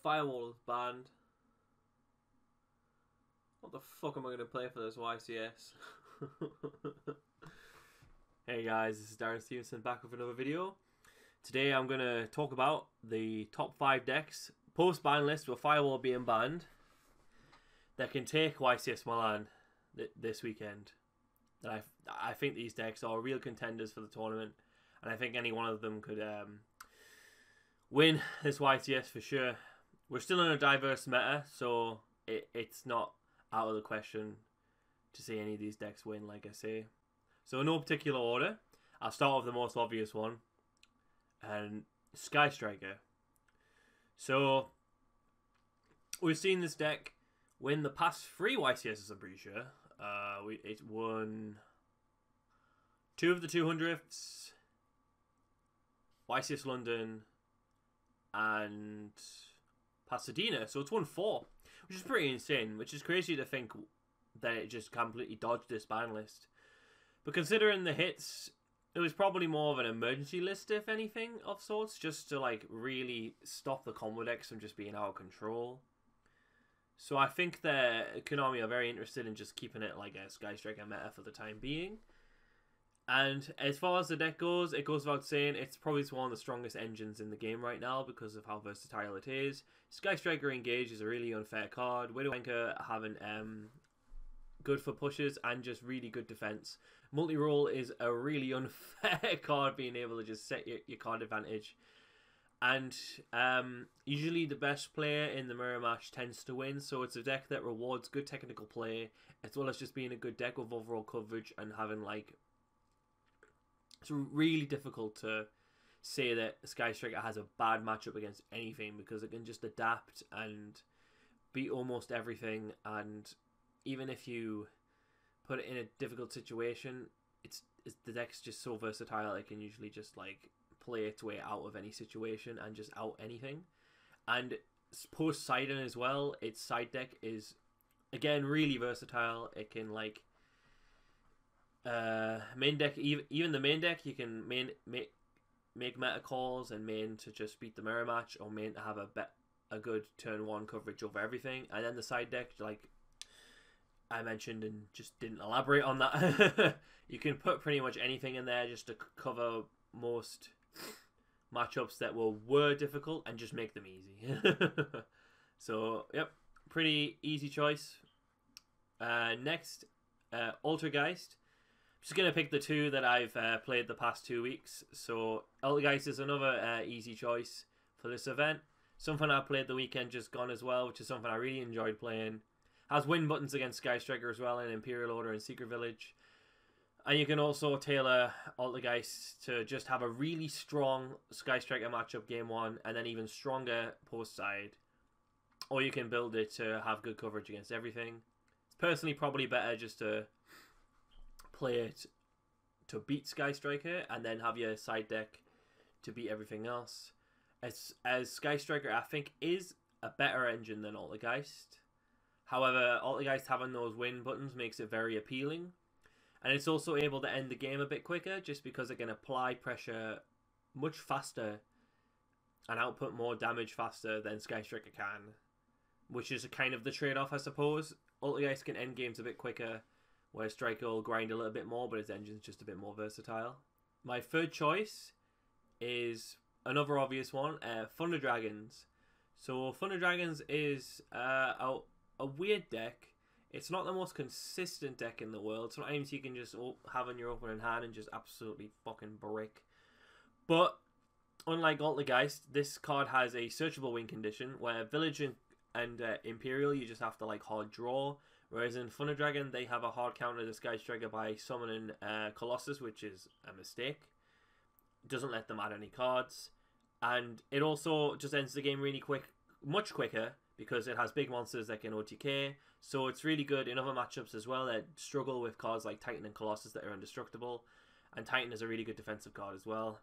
Firewall is banned. What the fuck am I going to play for this YCS? Hey guys, this is Darren Stevenson back with another video. Today I'm going to talk about the top 5 decks post-ban list with Firewall being banned that can take YCS Milan this weekend. And I think these decks are real contenders for the tournament, and I think any one of them could win this YCS for sure. We're still in a diverse meta, so it's not out of the question to see any of these decks win, like I say. So in no particular order, I'll start with the most obvious one, and Sky Striker. So we've seen this deck win the past 3 YCSs, I'm pretty sure. It won 2 of the 200ths, YCS London, and Pasadena. So it's won 4, which is pretty insane, which is crazy to think that it just completely dodged this ban list. But considering the hits, it was probably more of an emergency list, if anything, of sorts, just to like really stop the combo decks from just being out of control. So I think that Konami are very interested in just keeping it like a Sky Striker meta for the time being. And as far as the deck goes, it goes without saying it's probably one of the strongest engines in the game right now because of how versatile it is. Sky Striker Engage is a really unfair card. WIN YCS having good for pushes and just really good defense. Multi-roll is a really unfair card, being able to just set your card advantage. And usually the best player in the mirror match tends to win, so it's a deck that rewards good technical play as well as just being a good deck with overall coverage and having like... It's really difficult to say that Sky Striker has a bad matchup against anything because it can just adapt and beat almost everything, and even if you put it in a difficult situation, the deck's just so versatile it can usually just like play its way out of any situation and just out anything. And post Sidon as well, its side deck is again really versatile. It can like main deck, even the main deck, you can make meta calls and main to just beat the mirror match, or main to have a good turn 1 coverage over everything. And then the side deck, like I mentioned and just didn't elaborate on that, you can put pretty much anything in there just to cover most matchups that were difficult and just make them easy. So yep, pretty easy choice. Next, Altergeist. Just going to pick the 2 that I've played the past 2 weeks. So Altergeist is another easy choice for this event. Something I played the weekend just gone as well, which is something I really enjoyed playing. Has win buttons against Sky Striker as well in Imperial Order and Secret Village. And you can also tailor Altergeist to just have a really strong Sky Striker matchup game 1 and then even stronger post side. Or you can build it to have good coverage against everything. It's personally probably better just to play it to beat Sky Striker and then have your side deck to beat everything else. As Sky Striker, I think, is a better engine than Altergeist. However, Altergeist having those win buttons makes it very appealing. And it's also able to end the game a bit quicker just because it can apply pressure much faster and output more damage faster than Sky Striker can. Which is kind of the trade-off, I suppose. Altergeist can end games a bit quicker, where Striker will grind a little bit more, but its engine's just a bit more versatile. My third choice is another obvious one, Thunder Dragons. So Thunder Dragons is a weird deck. It's not the most consistent deck in the world. Sometimes you can just have in your opening hand and just absolutely fucking brick. But unlike Altergeist, this card has a searchable win condition where Village and Imperial you just have to like hard draw. Whereas in Thunder Dragon, they have a hard counter to Sky Striker by summoning Colossus, which is a mistake. It doesn't let them add any cards. And it also just ends the game really quick, much quicker, because it has big monsters that can OTK. So it's really good in other matchups as well that struggle with cards like Titan and Colossus that are indestructible. And Titan is a really good defensive card as well.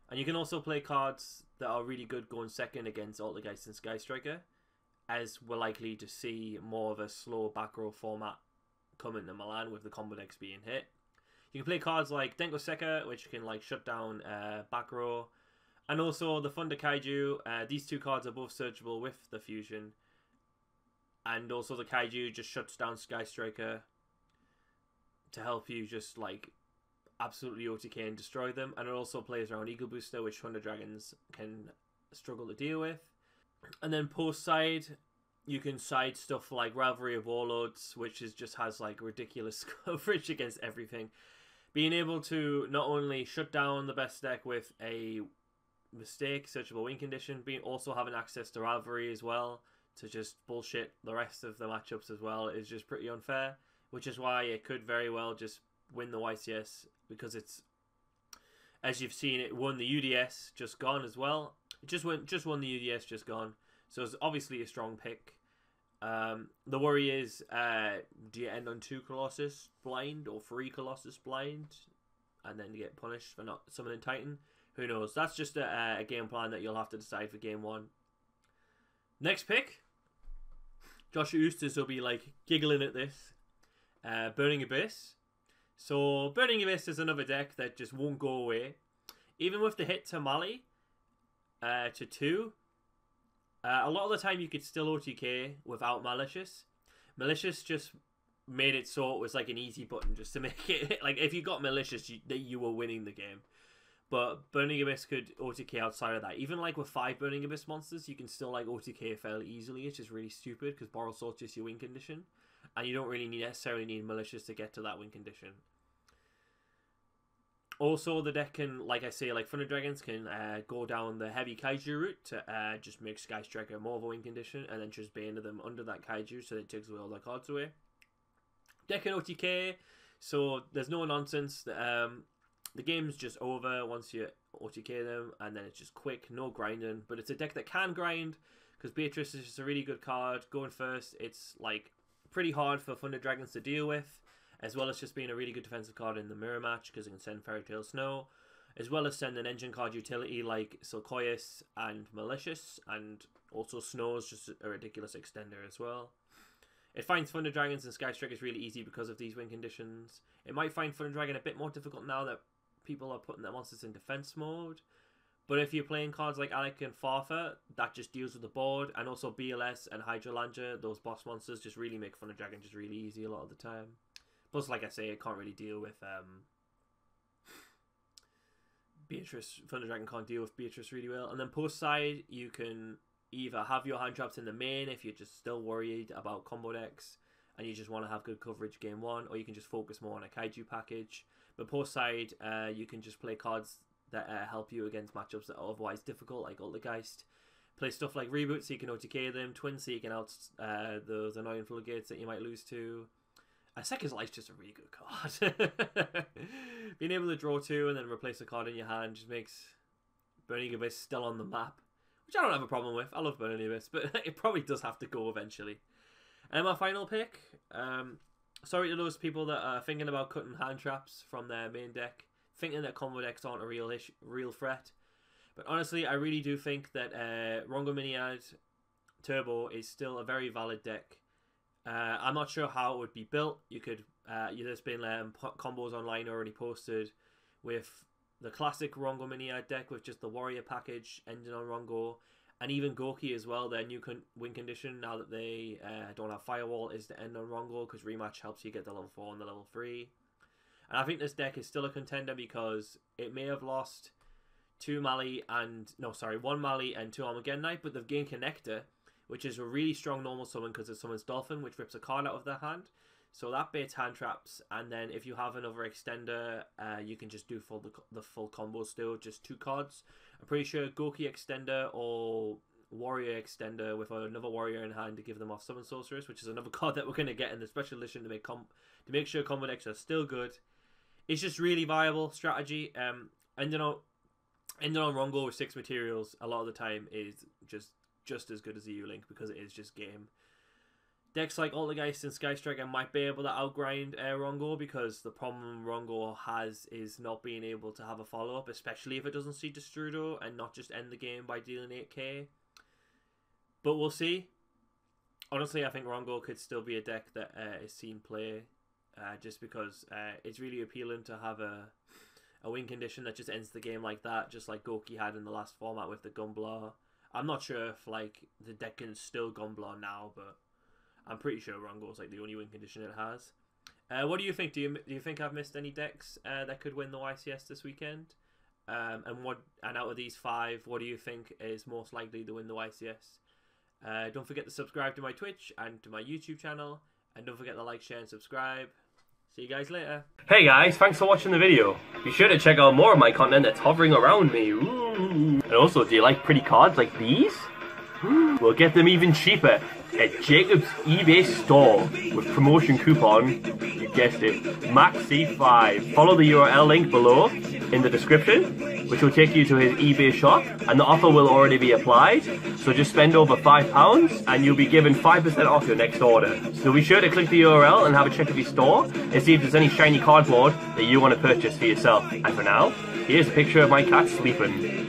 And you can also play cards that are really good going second against Altergeist and Sky Striker, as we're likely to see more of a slow back row format coming to Milan with the combo decks being hit. You can play cards like Denko Seka, which can like shut down back row, And also the Thunder Kaiju, these two cards are both searchable with the fusion. And also the Kaiju just shuts down Sky Striker to help you just like absolutely OTK and destroy them. And it also plays around Eagle Booster, which Thunder Dragons can struggle to deal with. And then post side, you can side stuff like Rivalry of Warlords, which just has like ridiculous coverage against everything. Being able to not only shut down the best deck with a mistake, searchable win condition, being also having access to Rivalry as well to just bullshit the rest of the matchups as well is just pretty unfair. Which is why it could very well just win the YCS, because it's, as you've seen, it won the UDS just gone as well. It just won the UDS just gone. So it's obviously a strong pick. The worry is, do you end on 2 Colossus blind or 3 Colossus blind, and then you get punished for not summoning Titan? Who knows? That's just a game plan that you'll have to decide for game 1. Next pick, Joshua Oosters will be like giggling at this. Burning Abyss. So Burning Abyss is another deck that just won't go away. Even with the hit to Mali to 2, a lot of the time you could still OTK without Malicious. Malicious just made it so it was like an easy button just to make it like if you got Malicious you were winning the game. But Burning Abyss could OTK outside of that. Even like with 5 Burning Abyss monsters, you can still like OTK fairly easily. It's just really stupid because Boral Sword's just your win condition. And you don't really necessarily need Malicious to get to that win condition. Also, the deck can, like I say, like Thunder Dragons can go down the heavy Kaiju route to just make Sky Striker more of a win condition, and then just bane them under that Kaiju so it takes away all their cards away. Deck can OTK, so there's no nonsense. The game's just over once you OTK them, and then it's just quick, no grinding. But it's a deck that can grind, because Beatrice is just a really good card. Going first, it's like pretty hard for Thunder Dragons to deal with, as well as just being a really good defensive card in the mirror match because it can send Fairy Tail Snow, as well as send an engine card utility like Silcoius and Malicious, and also Snow's just a ridiculous extender as well. It finds Thunder Dragons and Sky Strikers really easy because of these win conditions. It might find Thunder Dragon a bit more difficult now that people are putting their monsters in defense mode. But if you're playing cards like Alec and Farfa, that just deals with the board. And also BLS and Hydralanger, those boss monsters, just really make Thunder Dragon just really easy a lot of the time. Plus, like I say, it can't really deal with Beatrice. Thunder Dragon can't deal with Beatrice really well. And then post side, you can either have your hand traps in the main if you're just still worried about combo decks and you just want to have good coverage game 1, or you can just focus more on a Kaiju package. But post side, you can just play cards that help you against matchups that are otherwise difficult, like Altergeist. Play stuff like Reboot so you can OTK them, Twin so you can out those annoying Floodgates that you might lose to. Second's Life's just a really good card. Being able to draw 2 and then replace a card in your hand just makes Burning Abyss still on the map, which I don't have a problem with. I love Burning Abyss, but it probably does have to go eventually. And my final pick, sorry to those people that are thinking about cutting hand traps from their main deck, thinking that combo decks aren't a real threat. But honestly, I really do think that RNG Turbo is still a very valid deck. I'm not sure how it would be built. You could, there's been combos online already posted with the classic Rongo Miniad deck with just the Warrior package ending on Rongo, and even Goki as well. Their new win condition now that they don't have Firewall is to end on Rongo, because rematch helps you get the level 4 and the level 3. And I think this deck is still a contender because it may have lost 1 Mali and 2 Armageddon Knight, but they've gained Connector, which is a really strong normal summon because it summons Dolphin, which rips a card out of their hand. So that baits hand traps, and then if you have another extender, you can just do the full combo still, just 2 cards. I'm pretty sure Goki extender or Warrior extender with another Warrior in hand to give them off Summon Sorceress, which is another card that we're going to get in the special edition to make sure combo decks are still good. It's just really viable strategy. Ending on Rongo with 6 materials a lot of the time is just as good as the U-Link because it is just game. Decks like Altergeist and Sky Striker might be able to outgrind Rongo, because the problem Rongo has is not being able to have a follow-up, especially if it doesn't see Destrudo and not just end the game by dealing 8k. But we'll see. Honestly, I think Rongo could still be a deck that is seen play, just because it's really appealing to have a win condition that just ends the game like that, just like Goki had in the last format with the Gunblower. I'm not sure if like the deck can still Gunblower now, but I'm pretty sure Rongo is like the only win condition it has. What do you think? Do you think I've missed any decks that could win the YCS this weekend? And out of these 5, what do you think is most likely to win the YCS? Don't forget to subscribe to my Twitch and to my YouTube channel, and don't forget to like, share, and subscribe. See you guys later. Hey guys, thanks for watching the video. Be sure to check out more of my content that's hovering around me. Ooh. And also, do you like pretty cards like these? We'll get them even cheaper at Jacob's eBay store with promotion coupon, you guessed it, MAXC5. Follow the URL link below in the description, which will take you to his eBay shop, and the offer will already be applied. So just spend over £5 and you'll be given 5% off your next order. So be sure to click the URL and have a check of your store and see if there's any shiny cardboard that you want to purchase for yourself. And for now, here's a picture of my cat sleeping.